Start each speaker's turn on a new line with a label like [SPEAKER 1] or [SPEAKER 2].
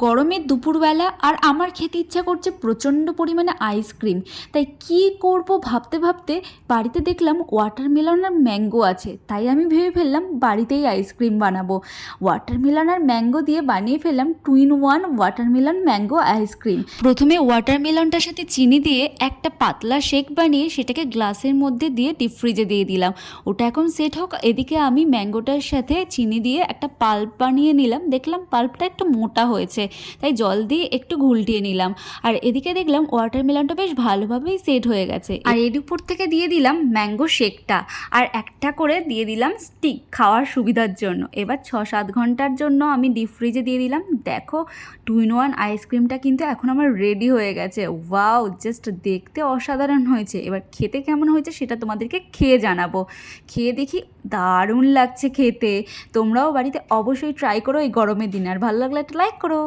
[SPEAKER 1] গরমের দুপুরবেলা আর আমার খেতে ইচ্ছা করছে প্রচণ্ড পরিমাণে আইসক্রিম। তাই কি করব ভাবতে ভাবতে বাড়িতে দেখলাম ওয়াটারমেলন আর ম্যাঙ্গো আছে, তাই আমি ভেবে ফেললাম বাড়িতেই আইসক্রিম বানাবো। ওয়াটারমেলন আর ম্যাঙ্গো দিয়ে বানিয়ে ফেললাম 2 in 1 ওয়াটারমেলন ম্যাঙ্গো আইসক্রিম। প্রথমে ওয়াটারমেলনটার সাথে চিনি দিয়ে একটা পাতলা শেক বানিয়ে সেটাকে গ্লাসের মধ্যে দিয়ে ডিপ ফ্রিজে দিয়ে দিলাম। ওটা এখন সেট হোক, এদিকে আমি ম্যাঙ্গোটার সাথে চিনি দিয়ে একটা পাল্প বানিয়ে নিলাম। দেখলাম পাল্পটা একটু মোটা হয়েছে, তাই জল দিয়ে একটু ঘুলটিয়ে নিলাম। আর এদিকে দেখলাম ওয়াটারমেলনটা বেশ ভালোভাবেই সেট হয়ে গেছে। আর এর উপর থেকে দিয়ে দিলাম ম্যাঙ্গো শেকটা, আর একটা করে দিয়ে দিলাম স্টিক খাওয়ার সুবিধার জন্য। এবার 6-7 ঘন্টার জন্য আমি ডিপ ফ্রিজে দিয়ে দিলাম। দেখো 2 in 1 আইসক্রিমটা কিন্তু এখন আমার রেডি হয়ে গেছে। ওয়াও, জাস্ট দেখতে অসাধারণ হয়েছে। এবার খেতে কেমন হয়েছে সেটা তোমাদেরকে খেয়ে জানাবো। খেয়ে দেখি দারুণ লাগছে খেতে। তোমরাও বাড়িতে অবশ্যই ট্রাই করো এই গরমের দিনে। আর ভালো লাগলে একটা লাইক করো।